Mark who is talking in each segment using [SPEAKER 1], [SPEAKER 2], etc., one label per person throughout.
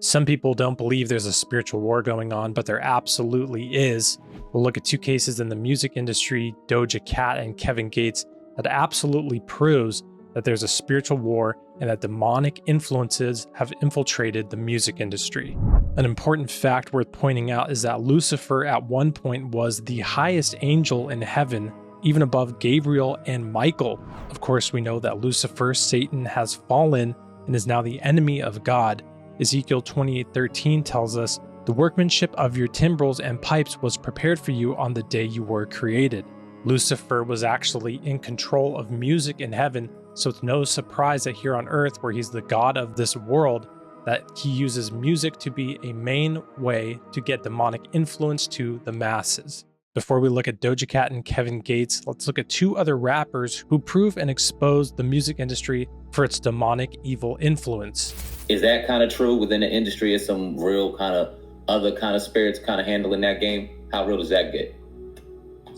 [SPEAKER 1] Some people don't believe there's a spiritual war going on, but there absolutely is. We'll look at two cases in the music industry, Doja Cat and Kevin Gates, that absolutely proves that there's a spiritual war and that demonic influences have infiltrated the music industry. An important fact worth pointing out is that Lucifer at one point was the highest angel in heaven, even above Gabriel and Michael. Of course, we know that Lucifer, Satan, has fallen and is now the enemy of God. Ezekiel 28:13 tells us, "The workmanship of your timbrels and pipes was prepared for you on the day you were created." Lucifer was actually in control of music in heaven, so it's no surprise that here on earth, where he's the god of this world, that he uses music to be a main way to get demonic influence to the masses. Before we look at Doja Cat and Kevin Gates, let's look at two other rappers who prove and expose the music industry for its demonic evil influence.
[SPEAKER 2] Is that kind of true within the industry? Is some real kind of other kind of spirits kind of handling that game? How real does that get?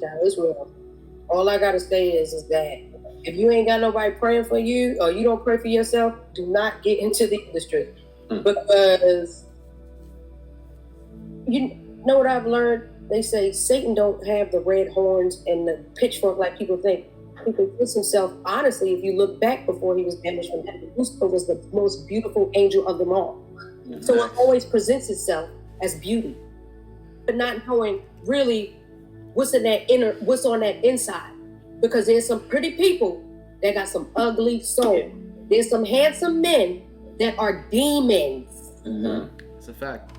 [SPEAKER 3] Yeah, it's real. All I gotta say is that if you ain't got nobody praying for you or you don't pray for yourself, do not get into the industry. Because you know what I've learned? They say Satan don't have the red horns and the pitchfork like people think. He convinced himself, honestly, if you look back before he was banished from heaven, Lucifer was the most beautiful angel of them all. So it always presents itself as beauty, but not knowing really what's on that inside. Because there's some pretty people that got some ugly soul. There's some handsome men that are demons.
[SPEAKER 4] It's a fact.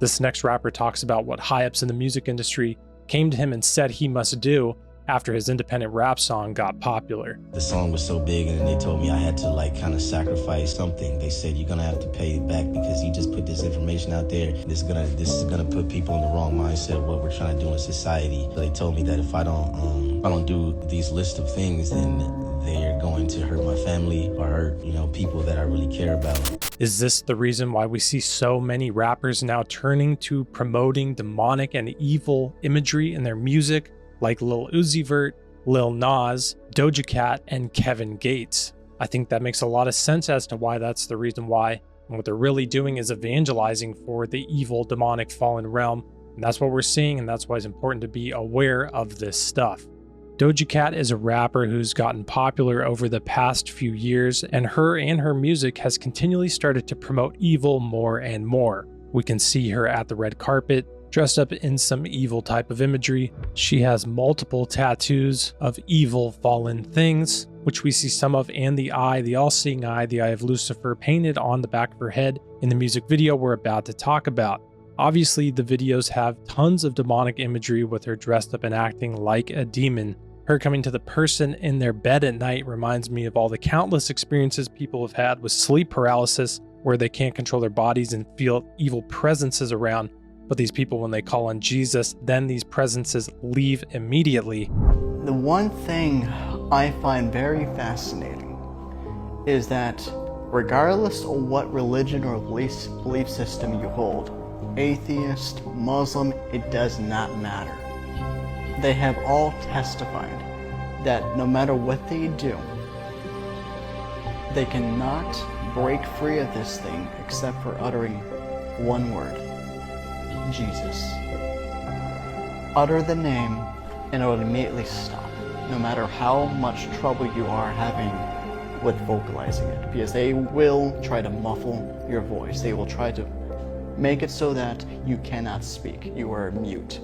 [SPEAKER 1] This next rapper talks about what high-ups in the music industry came to him and said he must do after his independent rap song got popular.
[SPEAKER 5] The song was so big, and then they told me I had to kind of sacrifice something. They said, you're gonna have to pay it back because you just put this information out there. This is gonna put people in the wrong mindset of what we're trying to do in society. They told me that if I don't do these list of things, then they're going to hurt my family or hurt, people that I really care about.
[SPEAKER 1] Is this the reason why we see so many rappers now turning to promoting demonic and evil imagery in their music, like Lil Uzi Vert, Lil Nas, Doja Cat, and Kevin Gates? I think that makes a lot of sense as to why that's the reason why. And what they're really doing is evangelizing for the evil, demonic, fallen realm. And that's what we're seeing, and that's why it's important to be aware of this stuff. Doja Cat is a rapper who's gotten popular over the past few years, and her music has continually started to promote evil more and more. We can see her at the red carpet, dressed up in some evil type of imagery. She has multiple tattoos of evil fallen things, which we see some of, and the all-seeing eye, the eye of Lucifer, painted on the back of her head in the music video we're about to talk about. Obviously, the videos have tons of demonic imagery with her dressed up and acting like a demon. Her coming to the person in their bed at night reminds me of all the countless experiences people have had with sleep paralysis, where they can't control their bodies and feel evil presences around. But these people, when they call on Jesus, then these presences leave immediately.
[SPEAKER 6] The one thing I find very fascinating is that regardless of what religion or belief system you hold, atheist, Muslim, it does not matter. They have all testified that no matter what they do, they cannot break free of this thing except for uttering one word: Jesus. Utter the name and it will immediately stop, no matter how much trouble you are having with vocalizing it, because they will try to muffle your voice. They will try to make it so that you cannot speak. You are mute.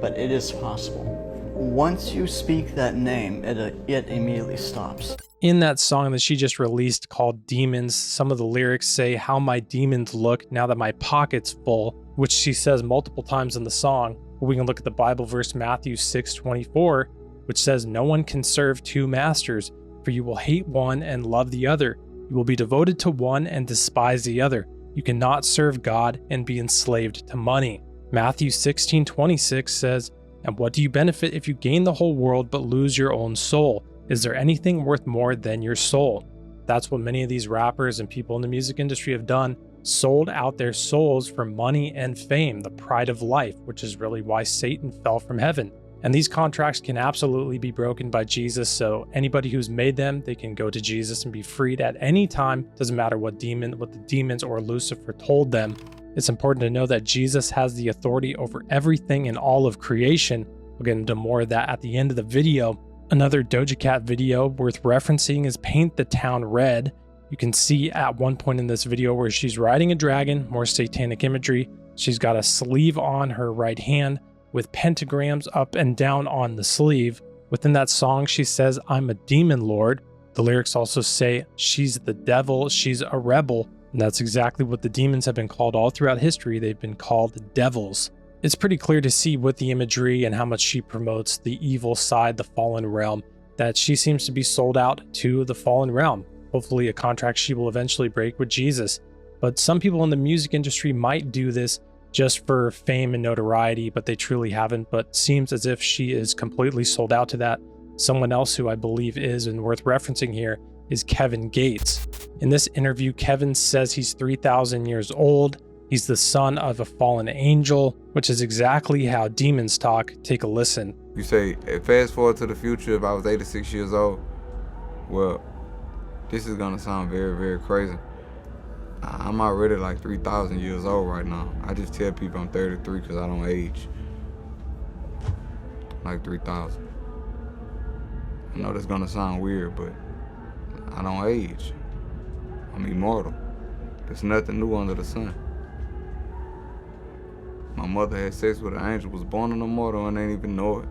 [SPEAKER 6] But it is possible. Once you speak that name, it immediately stops.
[SPEAKER 1] In that song that she just released called Demons, some of the lyrics say how my demons look now that my pocket's full, which she says multiple times in the song. We can look at the Bible verse Matthew 6:24, which says, "No one can serve two masters, for you will hate one and love the other. You will be devoted to one and despise the other. You cannot serve God and be enslaved to money." Matthew 16:26 says, "And what do you benefit if you gain the whole world but lose your own soul? Is there anything worth more than your soul?" That's what many of these rappers and people in the music industry have done, sold out their souls for money and fame, the pride of life, which is really why Satan fell from heaven. And these contracts can absolutely be broken by Jesus, so anybody who's made them, they can go to Jesus and be freed at any time. Doesn't matter what the demons or Lucifer told them. It's important to know that Jesus has the authority over everything in all of creation. We'll get into more of that at the end of the video. Another Doja Cat video worth referencing is Paint the Town Red. You can see at one point in this video where she's riding a dragon, more satanic imagery. She's got a sleeve on her right hand with pentagrams up and down on the sleeve. Within that song, she says, "I'm a demon lord." The lyrics also say she's the devil, she's a rebel. And that's exactly what the demons have been called all throughout history. They've been called devils. It's pretty clear to see with the imagery and how much she promotes the evil side, the fallen realm, that she seems to be sold out to the fallen realm. Hopefully a contract she will eventually break with Jesus. But some people in the music industry might do this just for fame and notoriety, but they truly haven't. But seems as if she is completely sold out to that. Someone else who I believe is, and worth referencing here, is Kevin Gates. In this interview, Kevin says he's 3,000 years old. He's the son of a fallen angel, which is exactly how demons talk. Take a listen.
[SPEAKER 4] You say, fast forward to the future, if I was 86 years old, well, this is gonna sound very, very crazy. I'm already like 3,000 years old right now. I just tell people I'm 33 because I don't age. Like 3,000. I know that's gonna sound weird, but I don't age. I'm immortal. There's nothing new under the sun. My mother had sex with an angel, was born an immortal, and didn't even know it.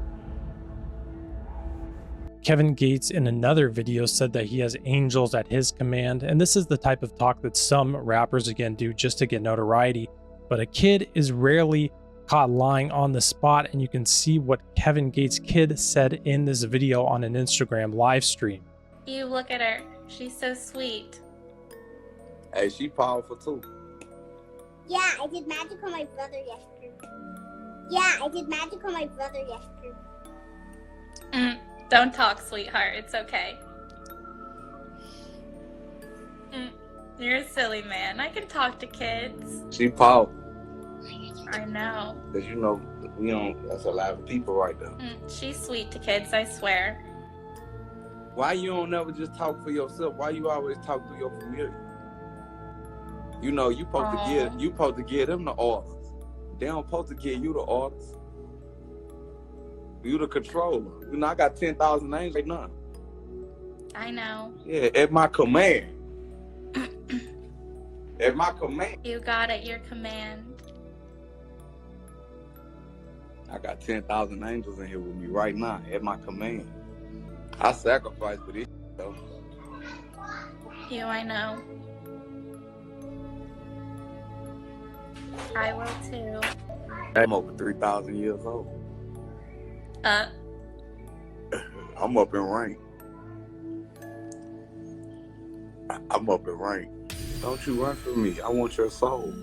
[SPEAKER 1] Kevin Gates in another video said that he has angels at his command, and this is the type of talk that some rappers again do just to get notoriety. But a kid is rarely caught lying on the spot, and you can see what Kevin Gates' kid said in this video on an Instagram live stream.
[SPEAKER 7] You look at her. She's so sweet.
[SPEAKER 4] Hey, she powerful too.
[SPEAKER 8] Yeah, I did magic on my brother yesterday. Yeah, I did magic on my brother yesterday.
[SPEAKER 7] Don't talk, sweetheart. It's okay. You're a silly man. I can talk to kids.
[SPEAKER 4] She powerful.
[SPEAKER 7] I know.
[SPEAKER 4] Cause you know, that's a lot of people right there.
[SPEAKER 7] She's sweet to kids, I swear.
[SPEAKER 4] Why you don't never just talk for yourself? Why you always talk to your familiar? You know, you supposed to give them the orders. They don't supposed to give you the orders. You the controller. You know, I got 10,000 names right now.
[SPEAKER 7] I know.
[SPEAKER 4] Yeah, at my command. At my command.
[SPEAKER 7] You got it, your command.
[SPEAKER 4] I got 10,000 angels in here with me right now, at my command. I sacrifice for this, though.
[SPEAKER 7] I know. I will too.
[SPEAKER 4] I'm over 3,000 years old. I'm up in rank. I'm up in rank. Don't you run from me. I want your soul.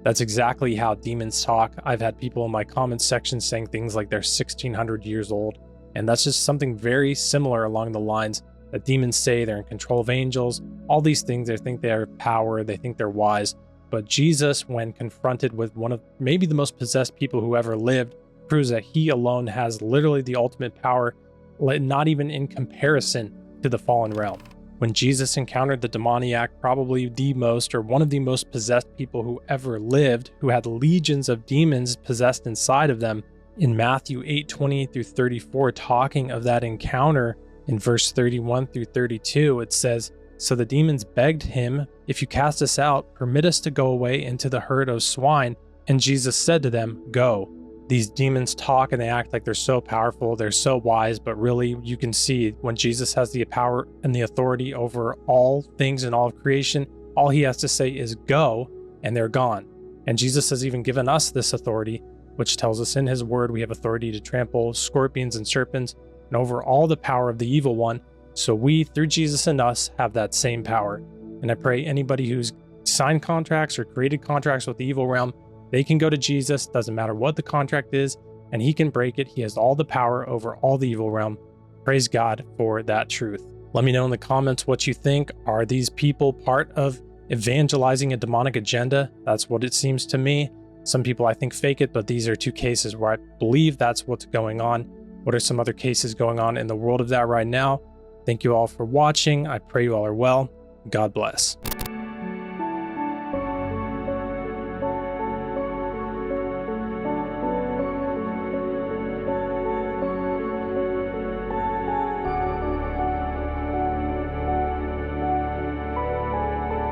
[SPEAKER 1] That's exactly how demons talk. I've had people in my comments section saying things like they're 1,600 years old. And that's just something very similar along the lines that demons say they're in control of angels. All these things, they think they have power, they think they're wise. But Jesus, when confronted with one of maybe the most possessed people who ever lived, proves that he alone has literally the ultimate power, not even in comparison to the fallen realm. When Jesus encountered the demoniac, probably the most or one of the most possessed people who ever lived, who had legions of demons possessed inside of them, in Matthew 8:20 through 34, talking of that encounter, in verse 31 through 32, it says, "So the demons begged him, 'If you cast us out, permit us to go away into the herd of swine.' And Jesus said to them, 'Go.'" These demons talk and they act like they're so powerful, they're so wise, but really you can see when Jesus has the power and the authority over all things in all of creation, all he has to say is go, and they're gone. And Jesus has even given us this authority, which tells us in his word we have authority to trample scorpions and serpents and over all the power of the evil one. So we, through Jesus and us, have that same power. And I pray anybody who's signed contracts or created contracts with the evil realm, they can go to Jesus, doesn't matter what the contract is, and he can break it. He has all the power over all the evil realm. Praise God for that truth. Let me know in the comments what you think. Are these people part of evangelizing a demonic agenda? That's what it seems to me. Some people I think fake it, but these are two cases where I believe that's what's going on. What are some other cases going on in the world of that right now? Thank you all for watching. I pray you all are well. God bless.